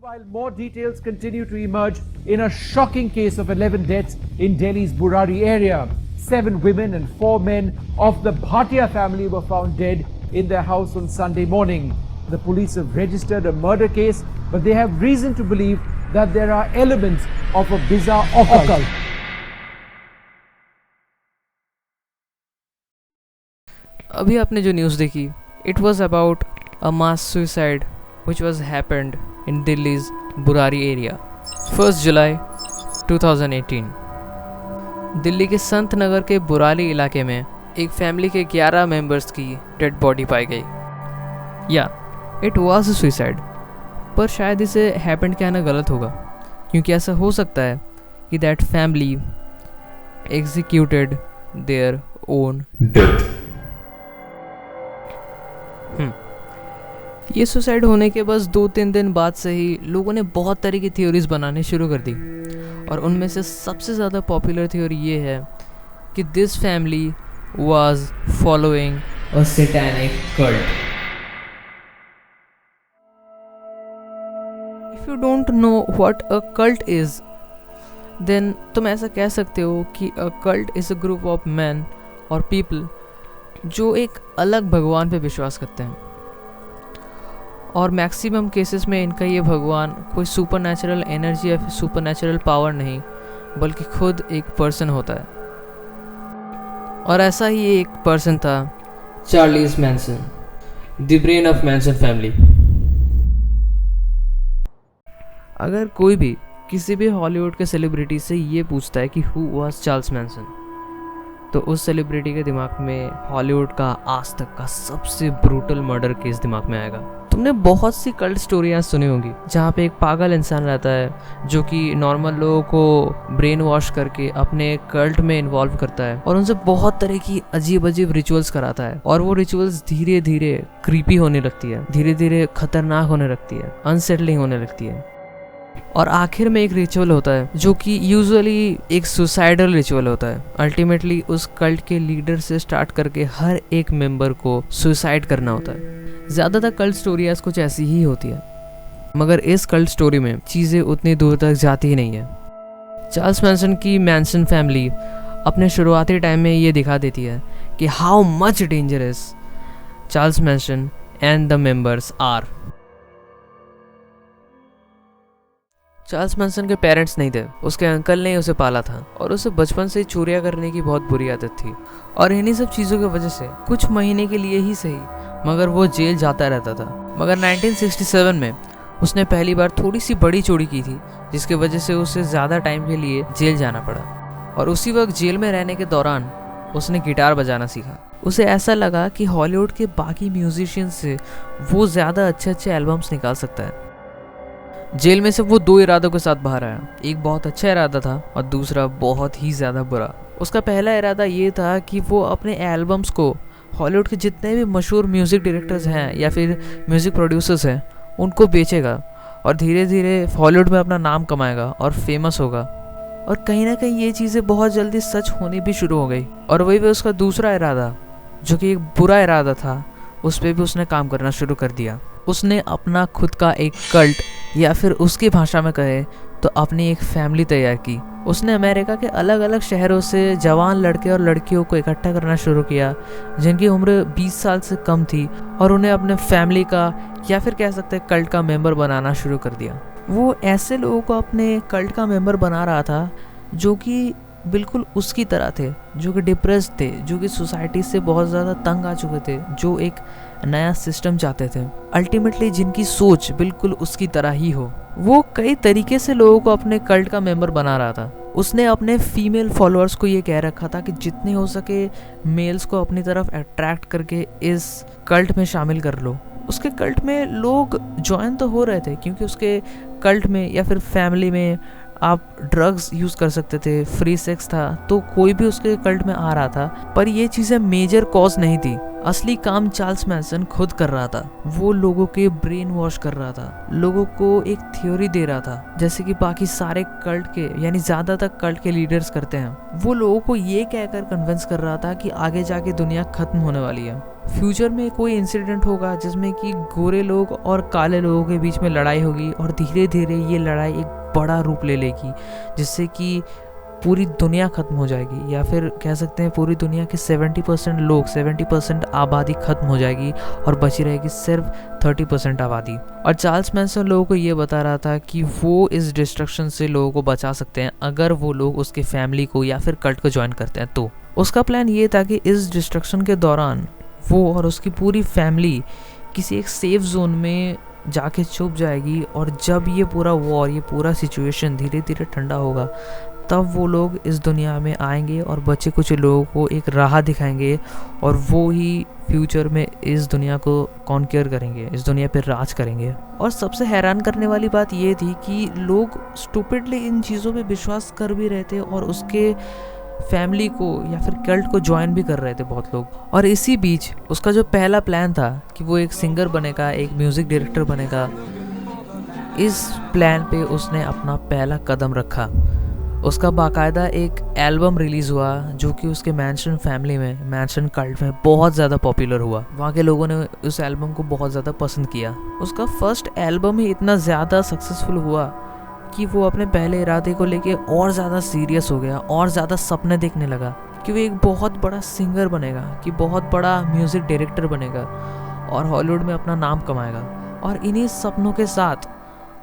While more details continue to emerge in a shocking case of 11 deaths in Delhi's Burari area. 7 women and 4 men of the Bhatia family were found dead in their house on Sunday morning. The police have registered a murder case, but they have reason to believe that there are elements of a bizarre occult. अभी आपने जो news देखी, it was about a mass suicide which was happened in Delhi's Burari area. 1st July 2018. Delhi के संत नगर के बुराली इलाके में एक family के 11 मेंबर्स की डेड बॉडी पाई गई. या इट वाज अ सुसाइड, पर शायद इसे हैपेंड कहना गलत होगा, क्योंकि ऐसा हो सकता है कि that family executed their own death. ये सुसाइड होने के बस 2-3 दिन बाद से ही लोगों ने बहुत तरह की थ्योरीज बनाने शुरू कर दी, और उनमें से सबसे ज़्यादा पॉपुलर थ्योरी ये है कि this family was following a satanic cult. If you don't know what a cult is, then तुम ऐसा कह सकते हो कि a cult is a group of man और पीपल जो एक अलग भगवान पे विश्वास करते हैं, और मैक्सिमम केसेस में इनका ये भगवान कोई सुपरनैचुरल एनर्जी या सुपरनैचुरल पावर नहीं, बल्कि खुद एक पर्सन होता है. और ऐसा ही एक पर्सन था Charles Manson, the brain of Manson family. अगर कोई भी किसी भी हॉलीवुड के सेलिब्रिटी से ये पूछता है कि हु वाज चार्ल्स मैनसन, तो उस सेलिब्रिटी के दिमाग में हॉलीवुड का आज तक का सबसे ब्रूटल मर्डर केस दिमाग में आएगा. तुमने बहुत सी कल्ट स्टोरियाँ सुनी होंगी जहाँ पे एक पागल इंसान रहता है जो कि नॉर्मल लोगों को ब्रेन वॉश करके अपने कल्ट में इन्वॉल्व करता है और उनसे बहुत तरह की अजीब अजीब रिचुअल्स कराता है, और वो रिचुअल्स धीरे धीरे क्रीपी होने लगती है, धीरे धीरे खतरनाक होने लगती है, अनसेटलिंग होने लगती है, और आखिर में एक रिचुअल होता है जो कि यूजुअली एक सुसाइडल रिचुअल होता है. अल्टीमेटली उस कल्ट के लीडर से स्टार्ट करके हर एक मेंबर को सुसाइड करना होता है. ज़्यादातर कल्ट स्टोरीज कुछ ऐसी ही होती है, मगर इस कल्ट स्टोरी में चीज़ें उतनी दूर तक जाती ही नहीं है. चार्ल्स मैनसन की मैनसन फैमिली अपने शुरुआती टाइम में ये दिखा देती है कि how much dangerous Charles Manson and the members are. चार्ल्स मैनसन के पेरेंट्स नहीं थे, उसके अंकल ने उसे पाला था, और उसे बचपन से चोरियां करने की बहुत बुरी आदत थी, और इन्हीं सब चीज़ों की वजह से कुछ महीने के लिए ही सही मगर वो जेल जाता रहता था. मगर 1967 में उसने पहली बार थोड़ी सी बड़ी चोरी की थी, जिसकी वजह से उसे ज़्यादा टाइम के लिए जेल जाना पड़ा, और उसी वक्त जेल में रहने के दौरान उसने गिटार बजाना सीखा. उसे ऐसा लगा कि हॉलीवुड के बाकी म्यूजिशियन से वो ज़्यादा अच्छे एल्बम्स निकाल सकता है. जेल में से वो 2 इरादों के साथ बाहर आया. एक बहुत अच्छा इरादा था और दूसरा बहुत ही ज़्यादा बुरा. उसका पहला इरादा ये था कि वो अपने एल्बम्स को हॉलीवुड के जितने भी मशहूर म्यूज़िक डायरेक्टर्स हैं या फिर म्यूज़िक प्रोड्यूसर्स हैं उनको बेचेगा, और धीरे धीरे हॉलीवुड में अपना नाम कमाएगा और फेमस होगा. और कहीं ना कहीं ये चीज़ें बहुत जल्दी सच होनी भी शुरू हो गई. और वही पे उसका दूसरा इरादा, जो कि एक बुरा इरादा था, उस पर भी उसने काम करना शुरू कर दिया. उसने अपना खुद का एक कल्ट, या फिर उसकी भाषा में कहे तो अपनी एक फैमिली तैयार की. उसने अमेरिका के अलग अलग शहरों से जवान लड़के और लड़कियों को इकट्ठा करना शुरू किया जिनकी उम्र 20 साल से कम थी, और उन्हें अपने फैमिली का या फिर कह सकते हैं कल्ट का मेंबर बनाना शुरू कर दिया. वो ऐसे लोगों को अपने कल्ट का मेंबर बना रहा था जो कि बिल्कुल उसकी तरह थे, जो कि डिप्रेस्ड थे, जो कि सोसाइटी से बहुत ज़्यादा तंग आ चुके थे, जो एक नया सिस्टम चाहते थे, अल्टीमेटली जिनकी सोच बिल्कुल उसकी तरह ही हो. वो कई तरीके से लोगों को अपने कल्ट का मेंबर बना रहा था. उसने अपने फीमेल फॉलोअर्स को ये कह रखा था कि जितने हो सके मेल्स को अपनी तरफ अट्रैक्ट करके इस कल्ट में शामिल कर लो. उसके कल्ट में लोग ज्वाइन तो हो रहे थे, क्योंकि उसके कल्ट में या फिर फैमिली में आप ड्रग्स यूज़ कर सकते थे, फ्री सेक्स था, तो कोई भी उसके कल्ट में आ रहा था. पर ये चीज़ें मेजर कॉज नहीं थी. असली काम चार्ल्स मैनसन खुद कर रहा था। वो लोगों के ब्रेन वॉश कर रहा था, लोगों को एक थ्योरी दे रहा था, जैसे कि बाकी सारे कल्ट के यानी ज्यादातर कल्ट के लीडर्स करते हैं। वो लोगों को ये कहकर कन्विंस कर रहा था कि आगे जाके दुनिया खत्म होने वाली है, फ्यूचर में कोई इंसिडेंट होगा जिसमें कि गोरे लोग और काले लोगों के बीच में लड़ाई होगी और धीरे धीरे ये लड़ाई एक बड़ा रूप ले लेगी, जिससे कि पूरी दुनिया खत्म हो जाएगी, या फिर कह सकते हैं पूरी दुनिया के 70% लोग, 70% आबादी खत्म हो जाएगी और बची रहेगी सिर्फ 30% आबादी। और चार्ल्स मैनसन लोगों को ये बता रहा था कि वो इस डिस्ट्रक्शन से लोगों को बचा सकते हैं अगर वो लोग उसके फैमिली को या फिर कल्ट को ज्वाइन करते हैं। तो उसका प्लान ये था कि इस डिस्ट्रक्शन के दौरान वो और उसकी पूरी फैमिली किसी एक सेफ जोन में जाके छुप जाएगी, और जब ये पूरा वॉर, ये पूरा सिचुएशन धीरे धीरे ठंडा होगा, तब वो लोग इस दुनिया में आएंगे और बचे कुछ लोगों को एक राह दिखाएंगे, और वो ही फ्यूचर में इस दुनिया को कॉन्क्यर करेंगे, इस दुनिया पर राज करेंगे। और सबसे हैरान करने वाली बात ये थी कि लोग स्टूपिडली इन चीज़ों पे विश्वास कर भी रहे थे और उसके फैमिली को या फिर कल्ट को ज्वाइन भी कर रहे थे बहुत लोग। और इसी बीच उसका जो पहला प्लान था कि वो एक सिंगर बनेगा, एक म्यूज़िक डायरेक्टर बनेगा, इस प्लान पे उसने अपना पहला कदम रखा। उसका बाकायदा एक एल्बम रिलीज़ हुआ जो कि उसके मैंशन फैमिली में, मैंशन कल्ट में बहुत ज़्यादा पॉपुलर हुआ। वहाँ के लोगों ने उस एल्बम को बहुत ज़्यादा पसंद किया। उसका फर्स्ट एल्बम ही इतना ज़्यादा सक्सेसफुल हुआ कि वो अपने पहले इरादे को लेके और ज़्यादा सीरियस हो गया, और ज़्यादा सपने देखने लगा कि वो एक बहुत बड़ा सिंगर बनेगा, कि बहुत बड़ा म्यूज़िक डायरेक्टर बनेगा और हॉलीवुड में अपना नाम कमाएगा। और इन्हीं सपनों के साथ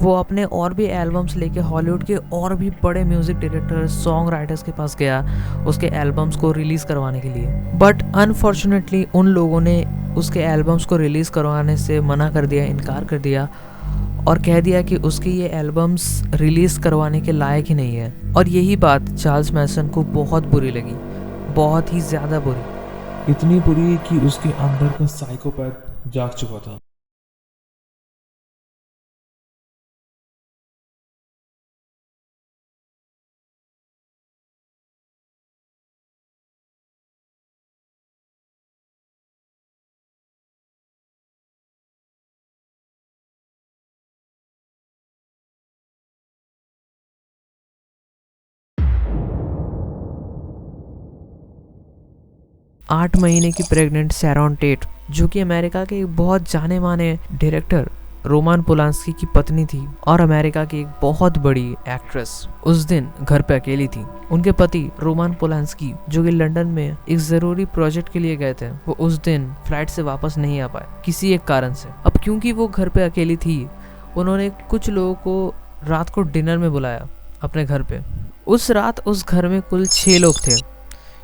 वो अपने और भी एल्बम्स लेके हॉलीवुड के और भी बड़े म्यूज़िक डायरेक्टर्स, सॉन्ग राइटर्स के पास गया उसके एल्बम्स को रिलीज़ करवाने के लिए। बट अनफॉर्चुनेटली उन लोगों ने उसके एल्बम्स को रिलीज़ करवाने से मना कर दिया, इनकार कर दिया, और कह दिया कि उसके ये एल्बम्स रिलीज़ करवाने के लायक ही नहीं है। और यही बात चार्ल्स मैनसन को बहुत बुरी लगी, बहुत ही ज़्यादा बुरी, इतनी बुरी कि उसके अंदर का साइकोपैथ जाग चुका था। आठ महीने की प्रेग्नेंट शैरॉन टेट, जो कि अमेरिका के एक बहुत जाने माने डायरेक्टर रोमान पोलांस्की की पत्नी थी और अमेरिका की एक बहुत बड़ी एक्ट्रेस, उस दिन घर पे अकेली थी। उनके पति रोमान पोलांस्की, जो कि लंदन में एक जरूरी प्रोजेक्ट के लिए गए थे, वो उस दिन फ्लाइट से वापस नहीं आ पाए किसी एक कारण से। अब क्योंकि वो घर पे अकेली थी, उन्होंने कुछ लोगों को रात को डिनर में बुलाया अपने घर पे। उस रात उस घर में कुल 6 लोग थे,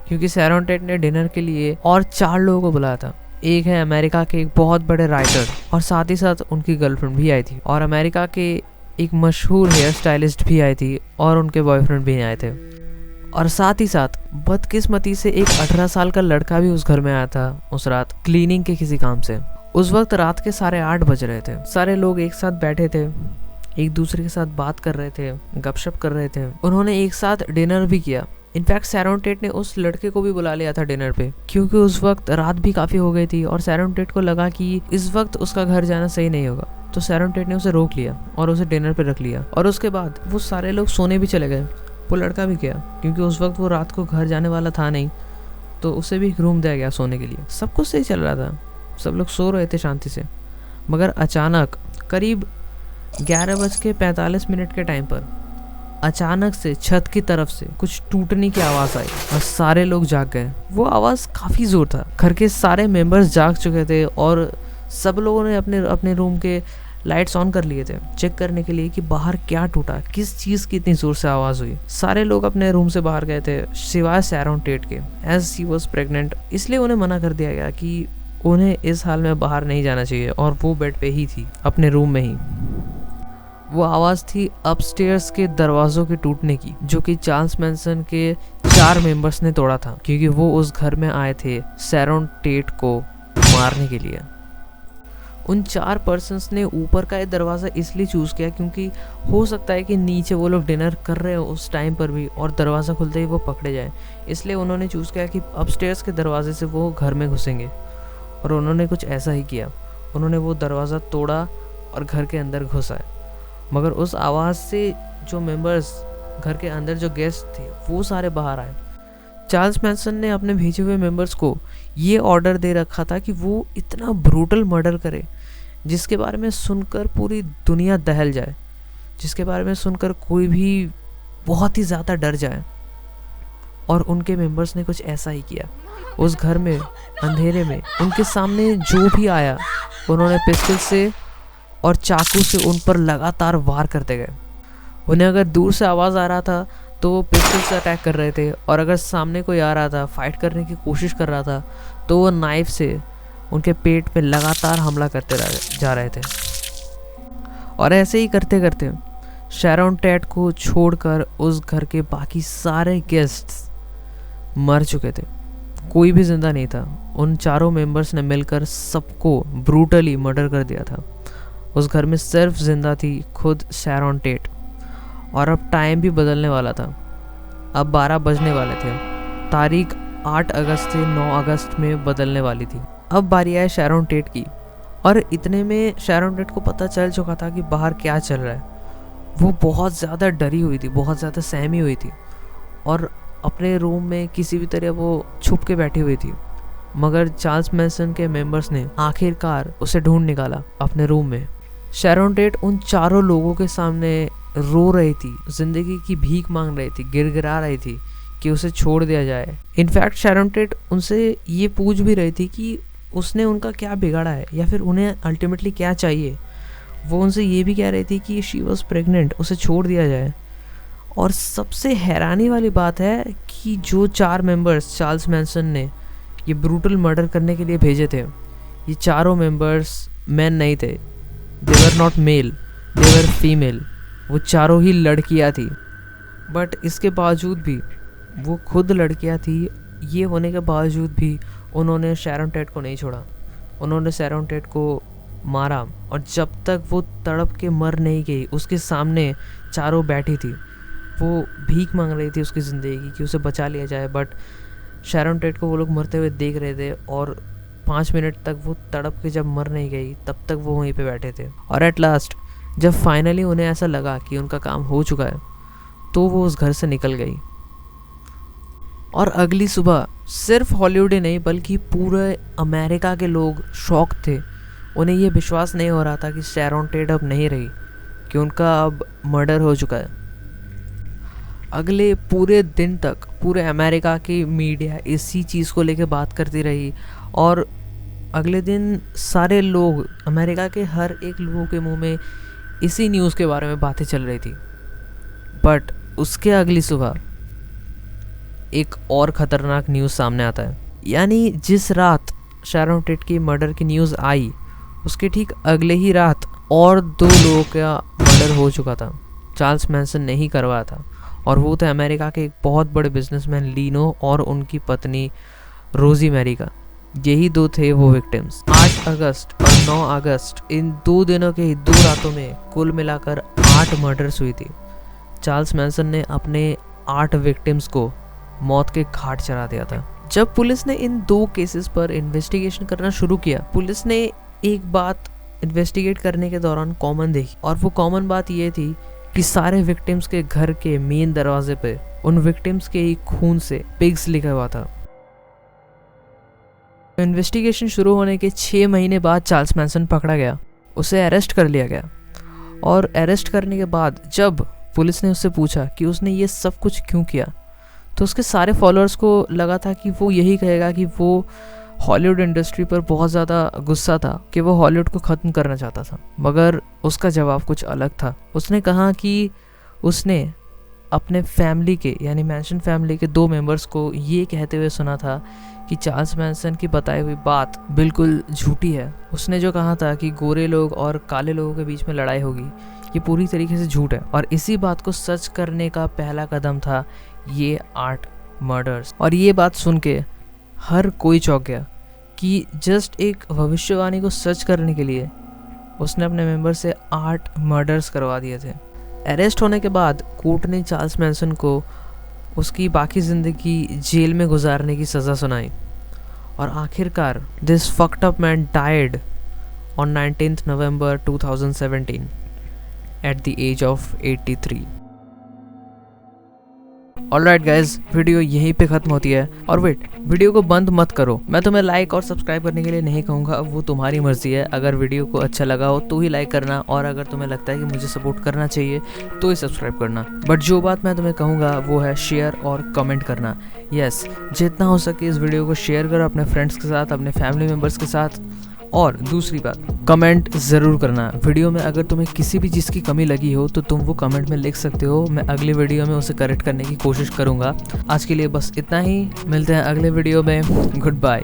क्योंकि शैरॉन टेट ने डिनर के लिए और 4 लोगों को बुलाया था। एक है अमेरिका के एक बहुत बड़े राइटर, और साथ ही साथ उनकी गर्लफ्रेंड भी आई थी, और अमेरिका के एक मशहूर हेयर स्टाइलिस्ट भी आई थी, और उनके बॉयफ्रेंड भी आए थे। और साथ ही साथ बदकिस्मती से एक 18 साल का लड़का भी उस घर में आया था उस रात, क्लीनिंग के किसी काम से। उस वक्त रात के 8:30 बज रहे थे। सारे लोग एक साथ बैठे थे, एक दूसरे के साथ बात कर रहे थे, गपशप कर रहे थे। उन्होंने एक साथ डिनर भी किया। इनफैक्ट शैरॉन टेट ने उस लड़के को भी बुला लिया था डिनर पे, क्योंकि उस वक्त रात भी काफ़ी हो गई थी और शैरॉन टेट को लगा कि इस वक्त उसका घर जाना सही नहीं होगा। तो शैरॉन टेट ने उसे रोक लिया और उसे डिनर पे रख लिया। और उसके बाद वो सारे लोग सोने भी चले गए। वो लड़का भी गया, क्योंकि उस वक्त वो रात को घर जाने वाला था नहीं, तो उसे भी एक रूम दिया गया सोने के लिए। सब कुछ सही चल रहा था, सब लोग सो रहे थे शांति से। मगर अचानक करीब 11:45 के टाइम पर अचानक से छत की तरफ से कुछ टूटने की आवाज़ आई और सारे लोग जाग गए। वो आवाज़ काफ़ी ज़ोर था। घर के सारे मेंबर्स जाग चुके थे और सब लोगों ने अपने अपने रूम के लाइट्स ऑन कर लिए थे चेक करने के लिए कि बाहर क्या टूटा, किस चीज़ की इतनी ज़ोर से आवाज़ हुई। सारे लोग अपने रूम से बाहर गए थे सिवाय शैरॉन टेट के, एज शी वॉज प्रेग्नेंट। इसलिए उन्हें मना कर दिया गया कि उन्हें इस हाल में बाहर नहीं जाना चाहिए, और वो बेड पे ही थी अपने रूम में ही। वो आवाज़ थी अपस्टेयर्स के दरवाज़ों के टूटने की, जो कि चार्ल्स मैनसन के 4 मेंबर्स ने तोड़ा था, क्योंकि वो उस घर में आए थे शैरॉन टेट को मारने के लिए। उन 4 पर्सन्स ने ऊपर का ये दरवाज़ा इसलिए चूज़ किया क्योंकि हो सकता है कि नीचे वो लोग डिनर कर रहे हो उस टाइम पर भी और दरवाज़ा खुलते ही वो पकड़े जाए। इसलिए उन्होंने चूज़ किया कि अपस्टेयर्स के दरवाजे से वो घर में घुसेंगे और उन्होंने कुछ ऐसा ही किया। उन्होंने वो दरवाज़ा तोड़ा और घर के अंदर घुस आए, मगर उस आवाज़ से जो मेंबर्स घर के अंदर जो गेस्ट थे वो सारे बाहर आए। चार्ल्स मैनसन ने अपने भेजे हुए मेंबर्स को ये ऑर्डर दे रखा था कि वो इतना ब्रूटल मर्डर करे जिसके बारे में सुनकर पूरी दुनिया दहल जाए, जिसके बारे में सुनकर कोई भी बहुत ही ज़्यादा डर जाए। और उनके मेंबर्स ने कुछ ऐसा ही किया। उस घर में अंधेरे में उनके सामने जो भी आया उन्होंने पिस्टल से और चाकू से उन पर लगातार वार करते गए। उन्हें अगर दूर से आवाज़ आ रहा था तो वो पिस्टल से अटैक कर रहे थे, और अगर सामने कोई आ रहा था फाइट करने की कोशिश कर रहा था तो वो नाइफ से उनके पेट पे लगातार हमला करते जा रहे थे। और ऐसे ही करते करते शैरॉन टेट को छोड़कर उस घर के बाकी सारे गेस्ट्स मर चुके थे, कोई भी जिंदा नहीं था। उन चारों मेंबर्स ने मिलकर सबको ब्रूटली मर्डर कर दिया था। उस घर में सिर्फ जिंदा थी खुद शैरॉन टेट। और अब टाइम भी बदलने वाला था, अब 12 बजने वाले थे। तारीख 8 अगस्त से 9 अगस्त में बदलने वाली थी। अब बारी आए शैरॉन टेट की, और इतने में शैरॉन टेट को पता चल चुका था कि बाहर क्या चल रहा है। वो बहुत ज़्यादा डरी हुई थी, बहुत ज़्यादा सहमी हुई थी, और अपने रूम में किसी भी तरह वो छुप के बैठी हुई थी। मगर चार्ल्स मैनसन के मेंबर्स ने आखिरकार उसे ढूंढ निकाला अपने रूम में। शैरॉन टेट उन चारों लोगों के सामने रो रही थी, जिंदगी की भीख मांग रही थी, गिड़गिड़ा रही थी कि उसे छोड़ दिया जाए। इनफैक्ट शैरॉन टेट उनसे ये पूछ भी रही थी कि उसने उनका क्या बिगाड़ा है या फिर उन्हें अल्टीमेटली क्या चाहिए। वो उनसे ये भी कह रही थी कि शी वॉज प्रेग्नेंट, उसे छोड़ दिया जाए। और सबसे हैरानी वाली बात है कि जो 4 मेंबर्स चार्ल्स मैनसन ने ये ब्रूटल मर्डर करने के लिए भेजे थे, ये चारों मेंबर्स मैन नहीं थे। They were not male, they were female. वो चारों ही लड़कियां थी। बट इसके बावजूद भी वो खुद लड़कियां थी, ये होने के बावजूद भी उन्होंने शैरॉन टेट को नहीं छोड़ा। उन्होंने शैरॉन टेट को मारा, और जब तक वो तड़प के मर नहीं गई उसके सामने चारों बैठी थी। वो भीख मांग रही थी उसकी ज़िंदगी की कि उसे बचा लिया जाए। बट शैरॉन टेट को वो लोग मरते हुए देख रहे थे, और 5 मिनट तक वो तड़प के जब मर नहीं गई तब तक वो वहीं पे बैठे थे। और एट लास्ट जब फाइनली उन्हें ऐसा लगा कि उनका काम हो चुका है तो वो उस घर से निकल गई। और अगली सुबह सिर्फ हॉलीवुड ही नहीं बल्कि पूरे अमेरिका के लोग शॉक थे। उन्हें ये विश्वास नहीं हो रहा था कि शैरॉन टेट अब नहीं रही, कि उनका अब मर्डर हो चुका है। अगले पूरे दिन तक पूरे अमेरिका की मीडिया इसी चीज़ को लेके बात करती रही, और अगले दिन सारे लोग, अमेरिका के हर एक लोगों के मुंह में इसी न्यूज़ के बारे में बातें चल रही थी। बट उसके अगली सुबह एक और ख़तरनाक न्यूज़ सामने आता है। यानी जिस रात शैरॉन टेट की मर्डर की न्यूज़ आई उसके ठीक अगले ही रात और 2 लोगों का मर्डर हो चुका था। चार्ल्स मैनसन ने ही करवाया था, और वो थे अमेरिका के एक बहुत बड़े बिजनेसमैन लीनो और उनकी पत्नी रोजी मैरी का। यही 2 थे वो विक्टिम्स। 8 अगस्त और 9 अगस्त इन 2 दिनों के ही 2 रातों में कुल मिलाकर 8 मर्डर्स हुई थी। चार्ल्स मैनसन ने अपने 8 विक्टिम्स को मौत के घाट चढ़ा दिया था। जब पुलिस ने इन 2 केसेस पर इन्वेस्टिगेशन करना शुरू किया, पुलिस ने एक बात इन्वेस्टिगेट करने के दौरान कॉमन देखी, और वो कॉमन बात ये थी कि सारे विक्टिम्स के घर के मेन दरवाजे पे उन विक्टिम्स के ही खून से पिग्स लिखा हुआ था। इन्वेस्टिगेशन शुरू होने के 6 महीने बाद चार्ल्स मैनसन पकड़ा गया, उसे अरेस्ट कर लिया गया। और अरेस्ट करने के बाद जब पुलिस ने उससे पूछा कि उसने ये सब कुछ क्यों किया, तो उसके सारे फॉलोअर्स को लगा था कि वो यही कहेगा कि वो हॉलीवुड इंडस्ट्री पर बहुत ज़्यादा गुस्सा था, कि वो हॉलीवुड को ख़त्म करना चाहता था। मगर उसका जवाब कुछ अलग था। उसने कहा कि उसने अपने फैमिली के यानी मैनसन फैमिली के 2 मेंबर्स को ये कहते हुए सुना था कि चार्ल्स मैनसन की बताई हुई बात बिल्कुल झूठी है। उसने जो कहा था कि गोरे लोग और काले लोगों के बीच में लड़ाई होगी, ये पूरी तरीके से झूठ है। और इसी बात को सच करने का पहला कदम था ये 8 मर्डर्स। और ये बात सुन के हर कोई चौंक गया कि जस्ट एक भविष्यवाणी को सच करने के लिए उसने अपने मेंबर से 8 मर्डर्स करवा दिए थे। अरेस्ट होने के बाद कोर्ट ने चार्ल्स मैनसन को उसकी बाकी ज़िंदगी जेल में गुजारने की सज़ा सुनाई, और आखिरकार this fucked up man died on 19th November 2017 at the age of 83. Alright guys, video यहीं पे खत्म होती है। और वेट, वीडियो को बंद मत करो। मैं तुम्हें लाइक और सब्सक्राइब करने के लिए नहीं कहूँगा, वो तुम्हारी मर्जी है। अगर वीडियो को अच्छा लगा हो तो ही लाइक करना, और अगर तुम्हें लगता है कि मुझे सपोर्ट करना चाहिए तो ही सब्सक्राइब करना। बट जो बात मैं तुम्हें कहूँगा वो है शेयर और कमेंट करना। यस, जितना हो सके इस वीडियो को शेयर करो अपने फ्रेंड्स के साथ, अपने फैमिली मेम्बर्स के साथ। और दूसरी बात, कमेंट ज़रूर करना। वीडियो में अगर तुम्हें किसी भी चीज़ की कमी लगी हो तो तुम वो कमेंट में लिख सकते हो। मैं अगले वीडियो में उसे करेक्ट करने की कोशिश करूँगा। आज के लिए बस इतना ही, मिलते हैं अगले वीडियो में। Good bye.